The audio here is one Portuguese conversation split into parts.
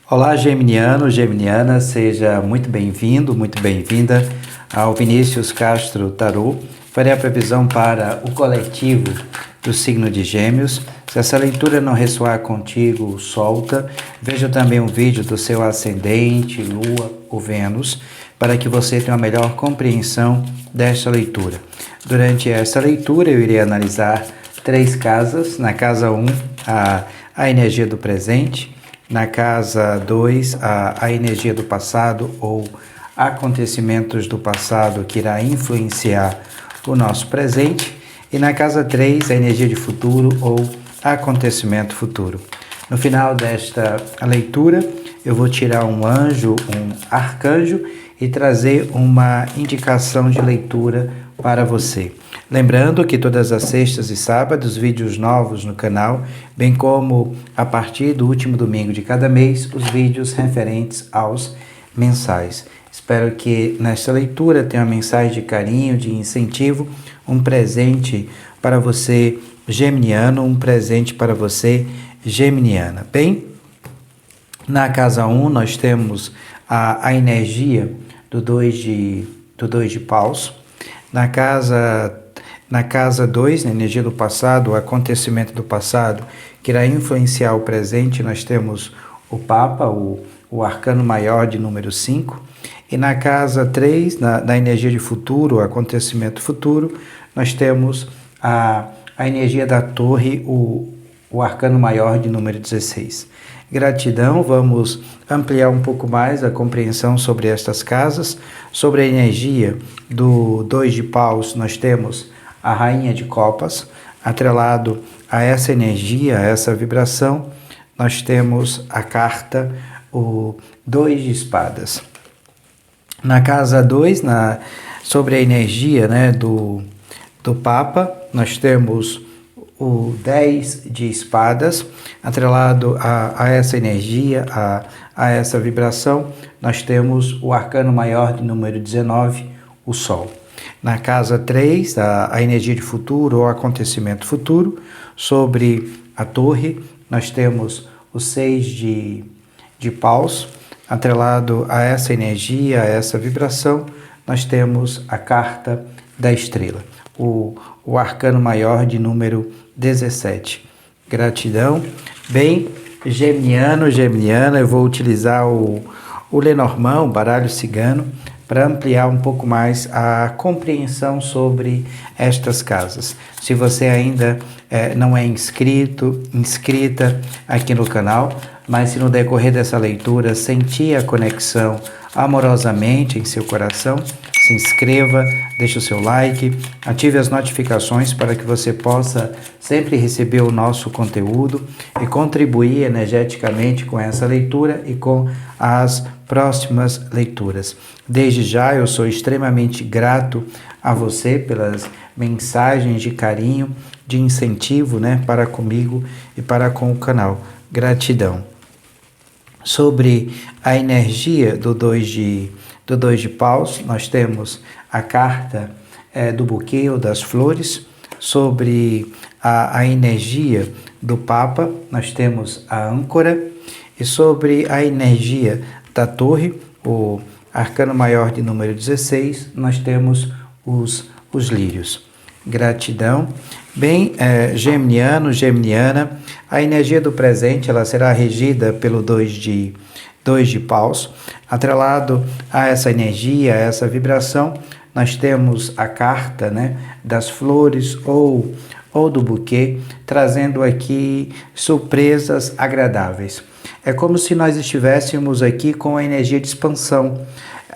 Olá, geminiano, geminiana, seja muito bem-vindo, muito bem-vinda ao Vinícius Castro Tarô. Farei a previsão para o coletivo do signo de Gêmeos. Se essa leitura não ressoar contigo, solta. Veja também um vídeo do seu ascendente, Lua ou Vênus, para que você tenha uma melhor compreensão desta leitura. Durante essa leitura, eu irei analisar 3 casas. Na casa 1, a energia do presente. Na casa 2, a energia do passado ou acontecimentos do passado que irá influenciar o nosso presente. E na casa 3, a energia de futuro ou acontecimento futuro. No final desta leitura, eu vou tirar um anjo, um arcanjo e trazer uma indicação de leitura para você. Lembrando que todas as sextas e sábados, vídeos novos no canal, bem como a partir do último domingo de cada mês, os vídeos referentes aos mensais. Espero que nesta leitura tenha uma mensagem de carinho, de incentivo, um presente para você geminiano, um presente para você geminiana. Bem, na casa 1 nós temos a energia do 2 de paus. Na casa 2, na energia do passado, o acontecimento do passado, que irá influenciar o presente, nós temos o Papa, o arcano maior de número 5. E na casa 3, na energia de futuro, o acontecimento futuro, nós temos a energia da torre, o arcano maior de número 16. Gratidão, vamos ampliar um pouco mais a compreensão sobre estas casas. Sobre a energia do 2 de paus, nós temos a rainha de copas. Atrelado a essa energia, a essa vibração, nós temos a carta, o 2 de espadas. Na casa 2, sobre a energia do Papa, nós temos o 10 de espadas. Atrelado a essa energia, a essa vibração, nós temos o arcano maior de número 19, o Sol. Na casa 3, a energia de futuro ou acontecimento futuro, sobre a torre, nós temos o 6 de paus. Atrelado a essa energia, a essa vibração, nós temos a carta da estrela, o arcano maior de número 17. Gratidão. Bem, geminiano, geminiana, eu vou utilizar o Lenormand, o baralho cigano, para ampliar um pouco mais a compreensão sobre estas casas. Se você ainda não é inscrita aqui no canal, mas se no decorrer dessa leitura sentir a conexão amorosamente em seu coração, se inscreva, deixe o seu like, ative as notificações para que você possa sempre receber o nosso conteúdo e contribuir energeticamente com essa leitura e com as próximas leituras. Desde já eu sou extremamente grato a você pelas mensagens de carinho, de incentivo, para comigo e para com o canal. Gratidão. Sobre a energia do 2 de paus, nós temos a carta do buquê ou das flores. Sobre a energia do Papa, nós temos a âncora. E sobre a energia da torre, o arcano maior de número 16, nós temos os lírios. Gratidão. Bem, geminiano, geminiana, a energia do presente ela será regida pelo 2 de paus. Atrelado a essa energia, a essa vibração, nós temos a carta das flores ou do buquê, trazendo aqui surpresas agradáveis. É como se nós estivéssemos aqui com a energia de expansão.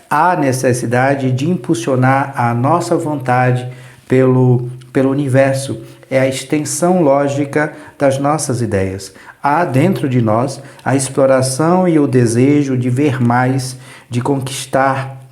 Há necessidade de impulsionar a nossa vontade pelo universo. É a extensão lógica das nossas ideias. Há dentro de nós a exploração e o desejo de ver mais, de conquistar,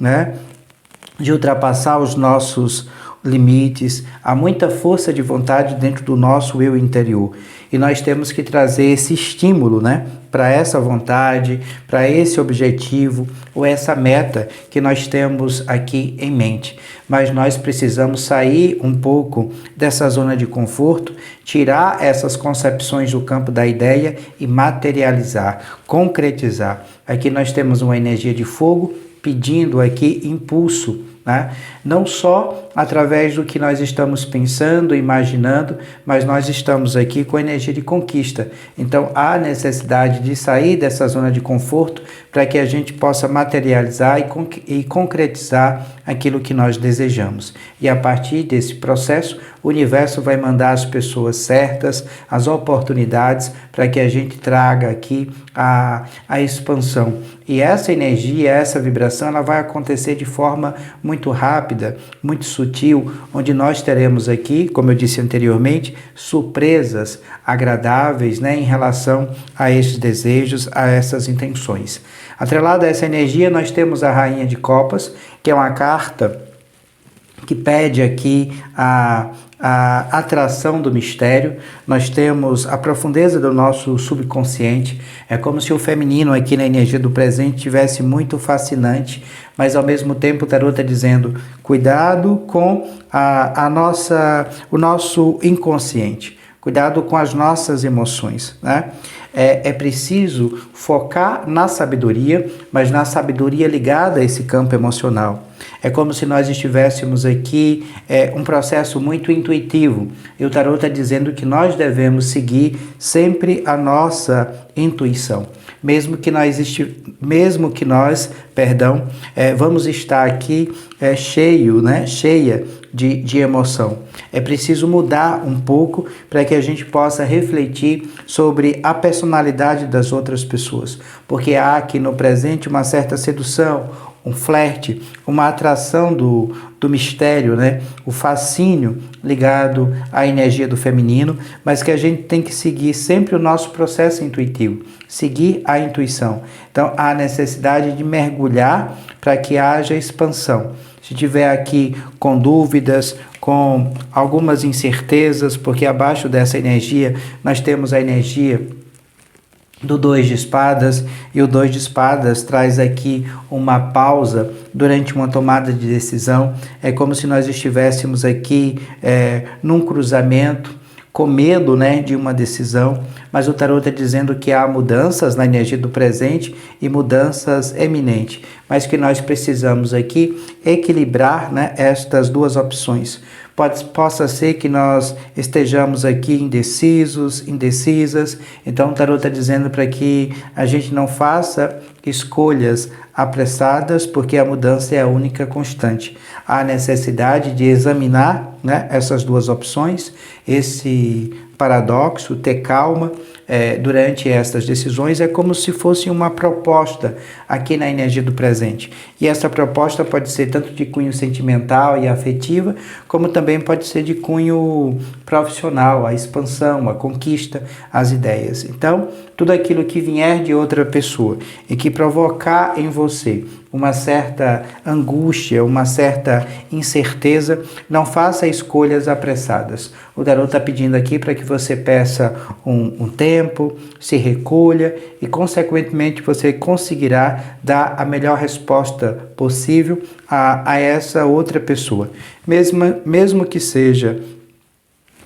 de ultrapassar os nossos limites. Há muita força de vontade dentro do nosso eu interior. e nós temos que trazer esse estímulo, né, para essa vontade, para esse objetivo ou essa meta que nós temos aqui em mente. Mas nós precisamos sair um pouco dessa zona de conforto, tirar essas concepções do campo da ideia e materializar, concretizar. Aqui nós temos uma energia de fogo pedindo aqui impulso, né? Não só através do que nós estamos pensando, imaginando, mas nós estamos aqui com a energia de conquista. Então há necessidade de sair dessa zona de conforto para que a gente possa materializar e concretizar aquilo que nós desejamos. E a partir desse processo, o universo vai mandar as pessoas certas, as oportunidades para que a gente traga aqui a expansão. E essa energia, essa vibração, ela vai acontecer de forma muito rápida, muito sutil, onde nós teremos aqui, como eu disse anteriormente, surpresas agradáveis, né, em relação a esses desejos, a essas intenções. Atrelado a essa energia, nós temos a Rainha de Copas, que é uma carta que pede aqui a atração do mistério. Nós temos a profundeza do nosso subconsciente. É como se o feminino aqui na energia do presente tivesse muito fascinante, mas ao mesmo tempo o tarot está dizendo cuidado com o nosso inconsciente, cuidado com as nossas emoções, né? É preciso focar na sabedoria, mas na sabedoria ligada a esse campo emocional. É como se nós estivéssemos aqui um processo muito intuitivo. E o tarot está dizendo que nós devemos seguir sempre a nossa intuição. Mesmo que nós, vamos estar aqui cheia de emoção. É preciso mudar um pouco para que a gente possa refletir sobre a personalidade das outras pessoas. Porque há aqui no presente uma certa sedução, um flerte, uma atração do mistério, né? O fascínio ligado à energia do feminino, mas que a gente tem que seguir sempre o nosso processo intuitivo, seguir a intuição. Então, há necessidade de mergulhar para que haja expansão. Se tiver aqui com dúvidas, com algumas incertezas, porque abaixo dessa energia nós temos a energia do 2 de espadas, e o 2 de espadas traz aqui uma pausa durante uma tomada de decisão. É como se nós estivéssemos aqui num cruzamento, com medo, né, de uma decisão, mas o tarot está dizendo que há mudanças na energia do presente e mudanças eminentes, mas que nós precisamos aqui equilibrar, né, estas duas opções. Possa ser que nós estejamos aqui indecisas, então o tarot está dizendo para que a gente não faça escolhas apressadas, porque a mudança é a única constante. Há necessidade de examinar, né, essas duas opções, esse paradoxo, ter calma durante estas decisões. É como se fosse uma proposta aqui na energia do presente. E essa proposta pode ser tanto de cunho sentimental e afetiva, como também pode ser de cunho profissional, a expansão, a conquista, as ideias. Então, tudo aquilo que vier de outra pessoa e que provocar em você uma certa angústia, uma certa incerteza, não faça escolhas apressadas. O tarot está pedindo aqui para que você peça um tempo, se recolha e, consequentemente, você conseguirá dar a melhor resposta possível a essa outra pessoa. Mesmo que seja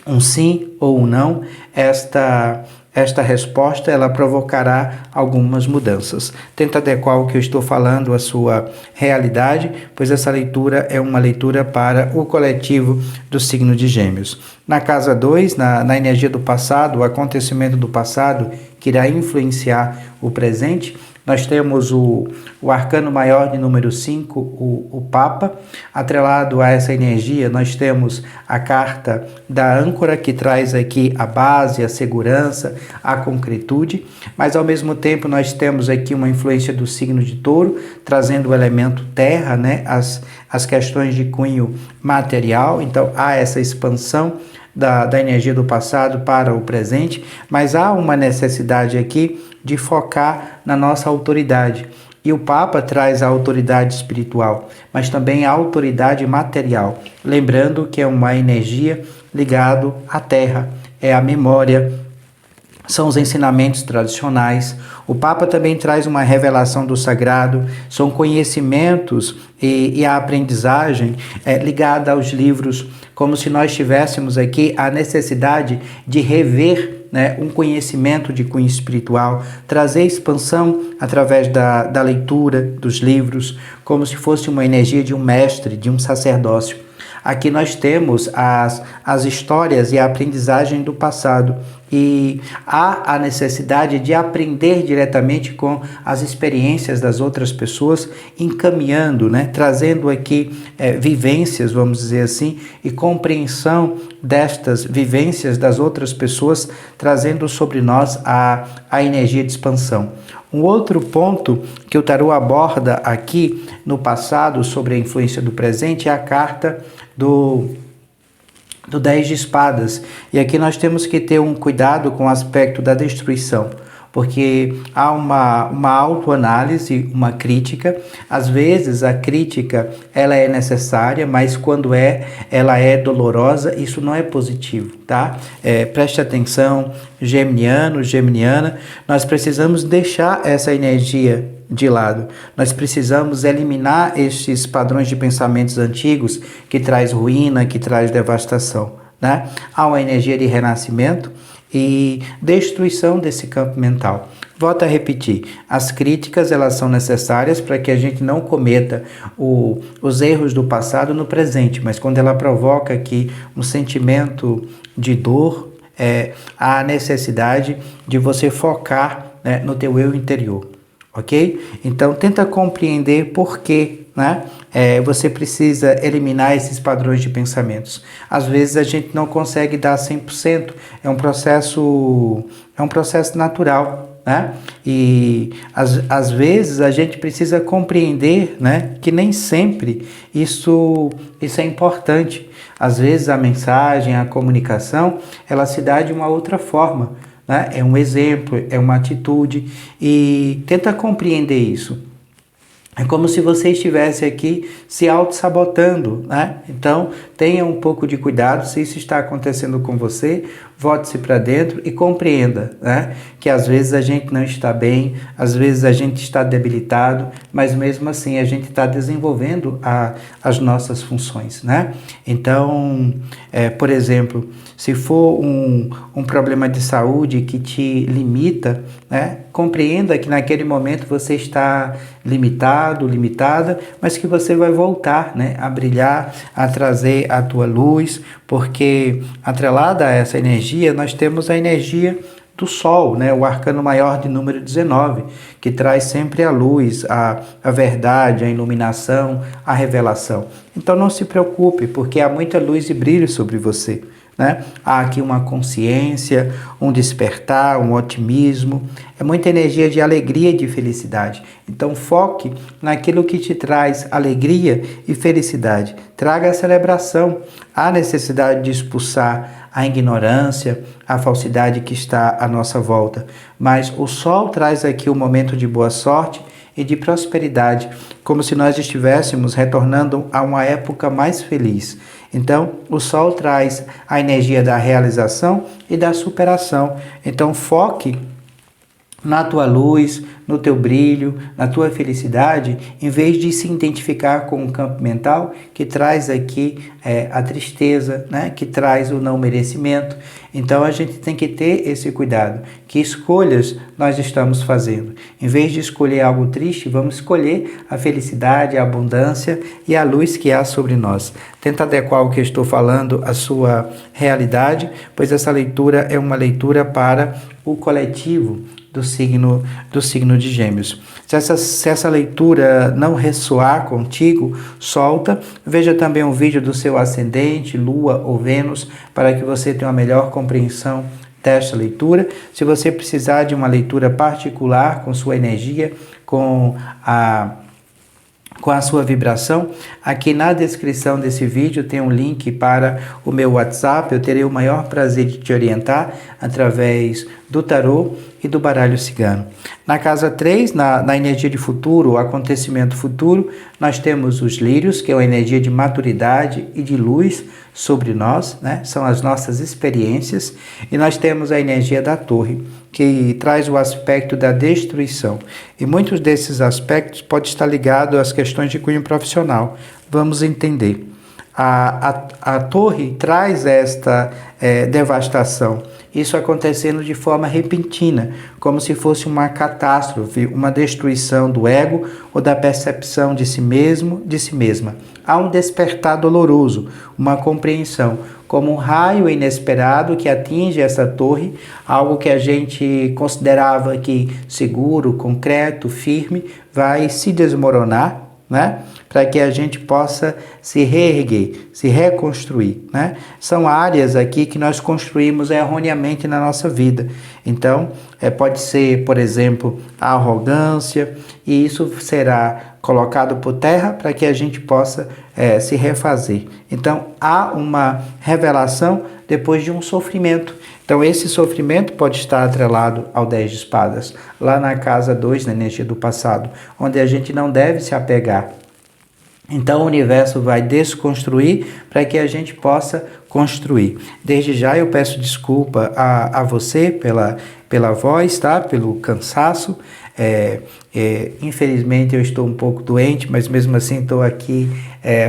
um sim ou um não, esta resposta ela provocará algumas mudanças. Tenta adequar o que eu estou falando à sua realidade, pois essa leitura é uma leitura para o coletivo do signo de Gêmeos. Na casa 2, na energia do passado, o acontecimento do passado que irá influenciar o presente, nós temos o arcano maior de número 5, o Papa. Atrelado a essa energia, nós temos a carta da âncora, que traz aqui a base, a segurança, a concretude, mas ao mesmo tempo nós temos aqui uma influência do signo de Touro, trazendo o elemento terra, né? As questões de cunho material. Então há essa expansão da energia do passado para o presente, mas há uma necessidade aqui de focar na nossa autoridade. E o Papa traz a autoridade espiritual, mas também a autoridade material. Lembrando que é uma energia ligada à terra, é a memória, são os ensinamentos tradicionais. O Papa também traz uma revelação do sagrado, são conhecimentos e a aprendizagem ligada aos livros, como se nós tivéssemos aqui a necessidade de rever, né, um conhecimento de cunho espiritual, trazer expansão através da leitura dos livros, como se fosse uma energia de um mestre, de um sacerdócio. Aqui nós temos as histórias e a aprendizagem do passado, e há a necessidade de aprender diretamente com as experiências das outras pessoas, encaminhando, né, trazendo aqui vivências, vamos dizer assim, e compreensão destas vivências das outras pessoas, trazendo sobre nós a energia de expansão. Um outro ponto que o tarô aborda aqui no passado sobre a influência do presente é a carta do 10 de espadas. E aqui nós temos que ter um cuidado com o aspecto da destruição, porque há uma autoanálise, uma crítica. Às vezes a crítica ela é necessária, mas quando ela é dolorosa, isso não é positivo, tá? Preste atenção, geminiano, geminiana, nós precisamos deixar essa energia de lado. Nós precisamos eliminar estes padrões de pensamentos antigos que traz ruína, que traz devastação, né? Há uma energia de renascimento e destruição desse campo mental. Volto a repetir, as críticas elas são necessárias para que a gente não cometa os erros do passado no presente, mas quando ela provoca aqui um sentimento de dor, há a necessidade de você focar, né, no teu eu interior. Ok? Então, tenta compreender por que, né, você precisa eliminar esses padrões de pensamentos. Às vezes a gente não consegue dar 100%, é um processo natural, né? E às vezes a gente precisa compreender, né, que nem sempre isso é importante. Às vezes a mensagem, a comunicação, ela se dá de uma outra forma, né? É um exemplo, é uma atitude, e tenta compreender isso. É como se você estivesse aqui se auto-sabotando, né? Então, tenha um pouco de cuidado. Se isso está acontecendo com você, volte-se para dentro e compreenda, né, que às vezes a gente não está bem, às vezes a gente está debilitado, mas mesmo assim a gente está desenvolvendo as nossas funções, né? Então, por exemplo, se for um problema de saúde que te limita, né, compreenda que naquele momento você está limitado, limitada, mas que você vai voltar, né, a brilhar, a trazer a tua luz, porque atrelada a essa energia, nós temos a energia do Sol, né, o arcano maior de número 19, que traz sempre a luz, a verdade, a iluminação, a revelação. Então não se preocupe, porque há muita luz e brilho sobre você, né? Há aqui uma consciência, um despertar, um otimismo, é muita energia de alegria e de felicidade. Então foque naquilo que te traz alegria e felicidade. Traga a celebração, a necessidade de expulsar a ignorância, a falsidade que está à nossa volta. Mas o Sol traz aqui um momento de boa sorte e de prosperidade, como se nós estivéssemos retornando a uma época mais feliz. Então, o Sol traz a energia da realização e da superação. Então, foque na tua luz, no teu brilho, na tua felicidade, em vez de se identificar com um campo mental que traz aqui a tristeza, né? Que traz o não merecimento. Então a gente tem que ter esse cuidado. Que escolhas nós estamos fazendo? Em vez de escolher algo triste, vamos escolher a felicidade, a abundância e a luz que há sobre nós. Tenta adequar o que eu estou falando à sua realidade, pois essa leitura é uma leitura para o coletivo do signo de Gêmeos. Se essa leitura não ressoar contigo, solta. Veja também um vídeo do seu ascendente, Lua ou Vênus, para que você tenha uma melhor compreensão desta leitura. Se você precisar de uma leitura particular com sua energia, com a sua vibração, aqui na descrição desse vídeo tem um link para o meu WhatsApp. Eu terei o maior prazer de te orientar através do tarô e do baralho cigano. Na casa 3, na energia de futuro, acontecimento futuro, nós temos os lírios, que é uma energia de maturidade e de luz sobre nós, né? São as nossas experiências, e nós temos a energia da torre, que traz o aspecto da destruição. E muitos desses aspectos podem estar ligados às questões de cunho profissional. Vamos entender. A torre traz esta devastação, isso acontecendo de forma repentina, como se fosse uma catástrofe, uma destruição do ego ou da percepção de si mesmo, de si mesma. Há um despertar doloroso, uma compreensão, como um raio inesperado que atinge essa torre, algo que a gente considerava que seguro, concreto, firme, vai se desmoronar, né? Para que a gente possa se reerguer, se reconstruir, né? São áreas aqui que nós construímos erroneamente na nossa vida. Então, pode ser, por exemplo, a arrogância, e isso será colocado por terra para que a gente possa se refazer. Então, há uma revelação depois de um sofrimento. Então, esse sofrimento pode estar atrelado ao 10 de espadas, lá na casa 2, na energia do passado, onde a gente não deve se apegar. Então o universo vai desconstruir para que a gente possa construir. Desde já eu peço desculpa a você pela voz, tá? Pelo cansaço. Infelizmente eu estou um pouco doente, mas mesmo assim estou aqui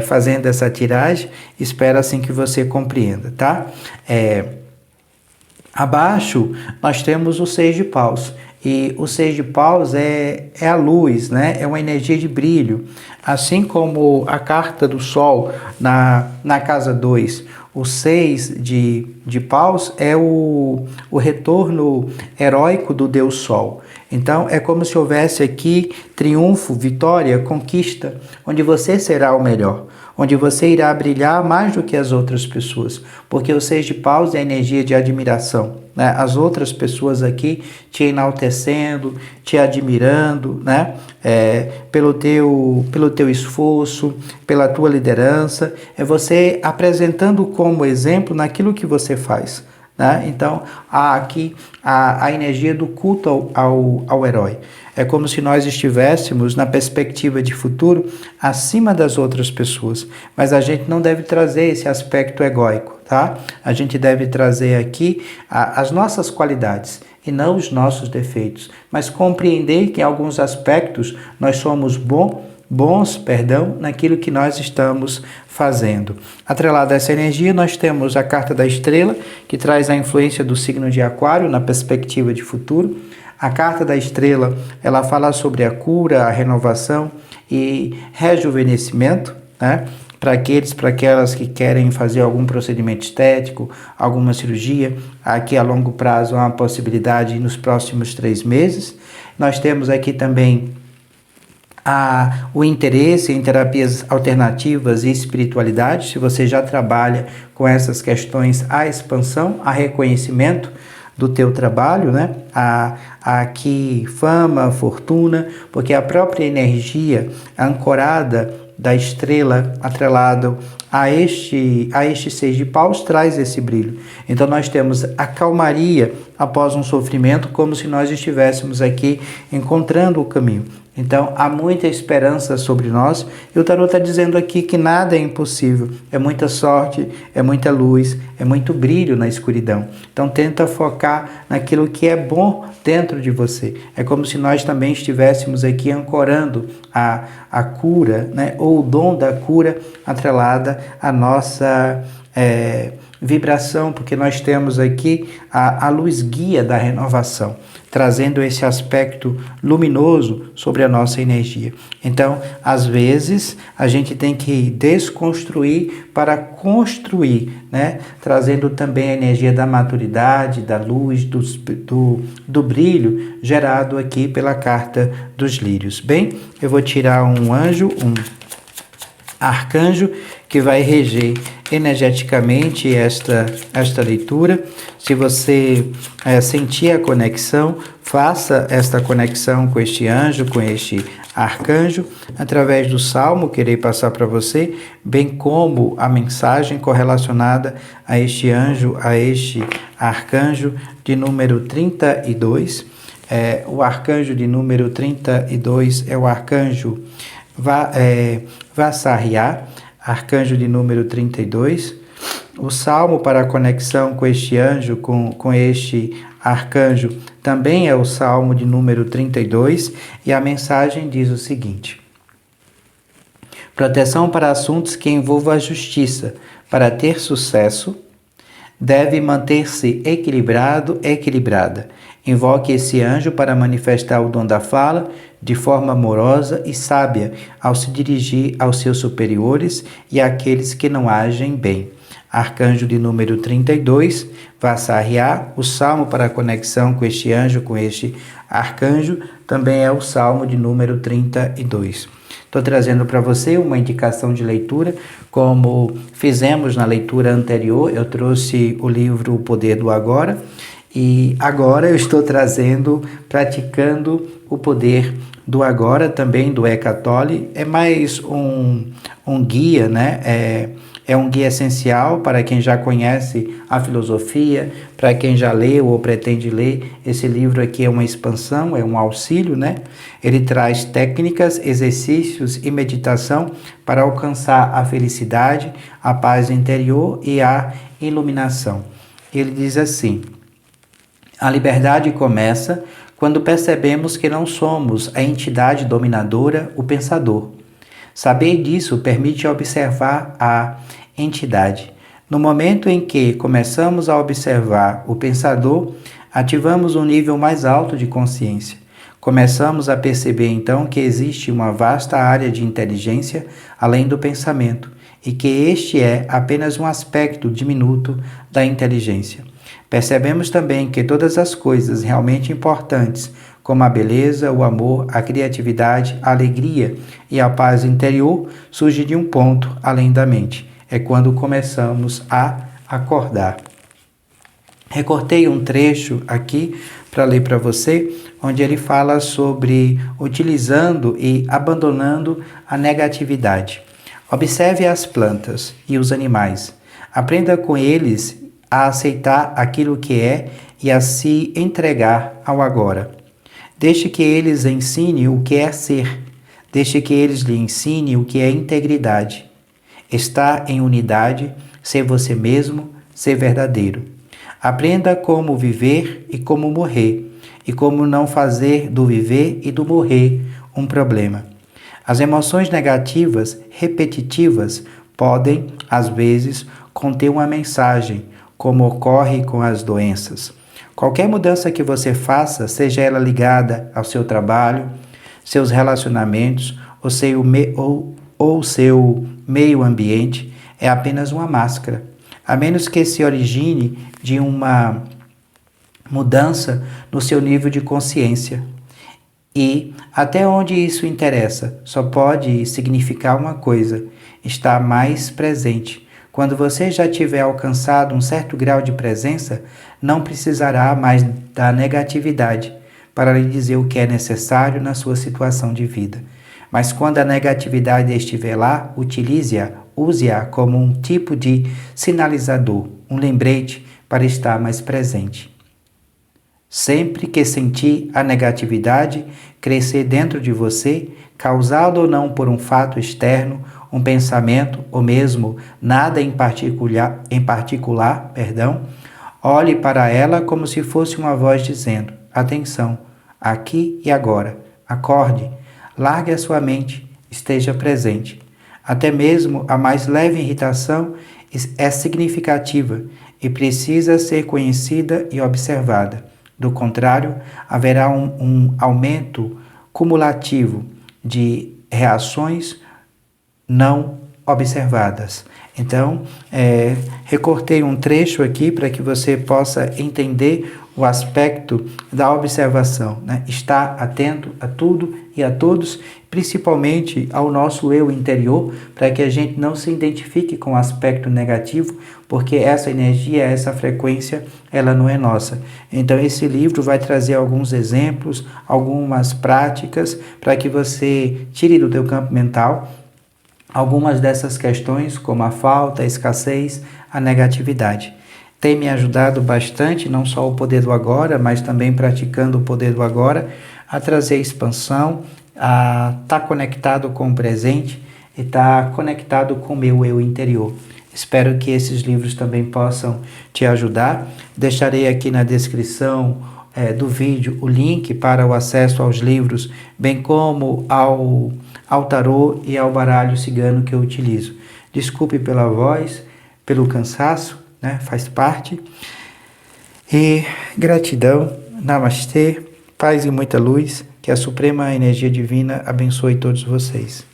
fazendo essa tiragem. Espero assim que você compreenda, tá? Abaixo nós temos o 6 de paus. E o 6 de paus é a luz, né? É uma energia de brilho. Assim como a carta do Sol na casa 2, o 6 de paus é o retorno heróico do Deus Sol. Então é como se houvesse aqui triunfo, vitória, conquista, onde você será o melhor, onde você irá brilhar mais do que as outras pessoas, porque o 6 de paus é a energia de admiração, né? As outras pessoas aqui te enaltecendo, te admirando, né? Pelo teu esforço, pela tua liderança, é você apresentando como exemplo naquilo que você faz, né? Então, há aqui a energia do culto ao herói. É como se nós estivéssemos na perspectiva de futuro acima das outras pessoas. Mas a gente não deve trazer esse aspecto egóico, tá? A gente deve trazer aqui as nossas qualidades e não os nossos defeitos. Mas compreender que em alguns aspectos nós somos bons, naquilo que nós estamos fazendo. Atrelado a essa energia, nós temos a carta da estrela, que traz a influência do signo de Aquário na perspectiva de futuro. A carta da estrela, ela fala sobre a cura, a renovação e rejuvenescimento, né? Para aquelas que querem fazer algum procedimento estético, alguma cirurgia, aqui a longo prazo há uma possibilidade nos próximos 3 meses. Nós temos aqui também o interesse em terapias alternativas e espiritualidade. Se você já trabalha com essas questões, a expansão, a reconhecimento do teu trabalho, né? Aqui fama, fortuna, porque a própria energia ancorada da estrela atrelado a este 6 de paus traz esse brilho. Então nós temos a calmaria após um sofrimento, como se nós estivéssemos aqui encontrando o caminho. Então há muita esperança sobre nós, e o tarot está dizendo aqui que nada é impossível, é muita sorte, é muita luz, é muito brilho na escuridão. Então tenta focar naquilo que é bom dentro de você. É como se nós também estivéssemos aqui ancorando a cura, né? Ou o dom da cura atrelada à nossa vibração, porque nós temos aqui a luz guia da renovação, trazendo esse aspecto luminoso sobre a nossa energia. Então, às vezes, a gente tem que desconstruir para construir, né? Trazendo também a energia da maturidade, da luz, do brilho gerado aqui pela carta dos lírios. Bem, eu vou tirar um anjo, um arcanjo, que vai reger energeticamente esta leitura. Se você sentir a conexão, faça esta conexão com este anjo, com este arcanjo, através do salmo que irei passar para você, bem como a mensagem correlacionada a este anjo, a este arcanjo de número 32. O arcanjo de número 32 é o arcanjo Vassariá, arcanjo de número 32. O salmo para a conexão com este anjo, com este arcanjo, também é o salmo de número 32, e a mensagem diz o seguinte: proteção para assuntos que envolvam a justiça. Para ter sucesso, deve manter-se equilibrado, equilibrada. Invoque esse anjo para manifestar o dom da fala de forma amorosa e sábia ao se dirigir aos seus superiores e àqueles que não agem bem. Arcanjo de número 32, Vassariá, o salmo para a conexão com este anjo, com este arcanjo, também é o salmo de número 32. Estou trazendo para você uma indicação de leitura, como fizemos na leitura anterior. Eu trouxe o livro O Poder do Agora, e agora eu estou trazendo, praticando o poder do agora, também do Eckhart Tolle. É mais um guia, né? É um guia essencial para quem já conhece a filosofia, para quem já leu ou pretende ler. Esse livro aqui é uma expansão, é um auxílio, né? Ele traz técnicas, exercícios e meditação para alcançar a felicidade, a paz interior e a iluminação. Ele diz assim: a liberdade começa quando percebemos que não somos a entidade dominadora, o pensador. Saber disso permite observar a entidade. No momento em que começamos a observar o pensador, ativamos um nível mais alto de consciência. Começamos a perceber então que existe uma vasta área de inteligência além do pensamento e que este é apenas um aspecto diminuto da inteligência. Percebemos também que todas as coisas realmente importantes, como a beleza, o amor, a criatividade, a alegria e a paz interior, surgem de um ponto além da mente. É quando começamos a acordar. Recortei um trecho aqui para ler para você, onde ele fala sobre utilizando e abandonando a negatividade. Observe as plantas e os animais. Aprenda com eles a aceitar aquilo que é e a se entregar ao agora. Deixe que eles ensinem o que é ser. Deixe que eles lhe ensinem o que é integridade. Estar em unidade, ser você mesmo, ser verdadeiro. Aprenda como viver e como morrer, e como não fazer do viver e do morrer um problema. As emoções negativas, repetitivas, podem, às vezes, conter uma mensagem, como ocorre com as doenças. Qualquer mudança que você faça, seja ela ligada ao seu trabalho, seus relacionamentos ou seu meio ambiente, é apenas uma máscara, a menos que se origine de uma mudança no seu nível de consciência. E até onde isso interessa, só pode significar uma coisa: estar mais presente. Quando você já tiver alcançado um certo grau de presença, não precisará mais da negatividade para lhe dizer o que é necessário na sua situação de vida. Mas quando a negatividade estiver lá, utilize-a, use-a como um tipo de sinalizador, um lembrete para estar mais presente. Sempre que sentir a negatividade crescer dentro de você, causado ou não por um fato externo, um pensamento ou mesmo nada em particular, olhe para ela como se fosse uma voz dizendo: atenção, aqui e agora, acorde, largue a sua mente, esteja presente. Até mesmo a mais leve irritação é significativa e precisa ser conhecida e observada. Do contrário, haverá um aumento cumulativo de reações não observadas. Então, recortei um trecho aqui para que você possa entender o aspecto da observação, né? Estar atento a tudo e a todos, principalmente ao nosso eu interior, para que a gente não se identifique com o aspecto negativo, porque essa energia, essa frequência, ela não é nossa. Então esse livro vai trazer alguns exemplos, algumas práticas, para que você tire do teu campo mental algumas dessas questões, como a falta, a escassez, a negatividade. tem me ajudado bastante, não só o poder do agora, mas também praticando o poder do agora, a trazer expansão, a estar conectado com o presente e estar conectado com o meu eu interior. Espero que esses livros também possam te ajudar. Deixarei aqui na descrição do vídeo o link para o acesso aos livros, bem como ao tarô e ao baralho cigano que eu utilizo. Desculpe pela voz, pelo cansaço, né? Faz parte. E gratidão, namastê, paz e muita luz, que a suprema energia divina abençoe todos vocês.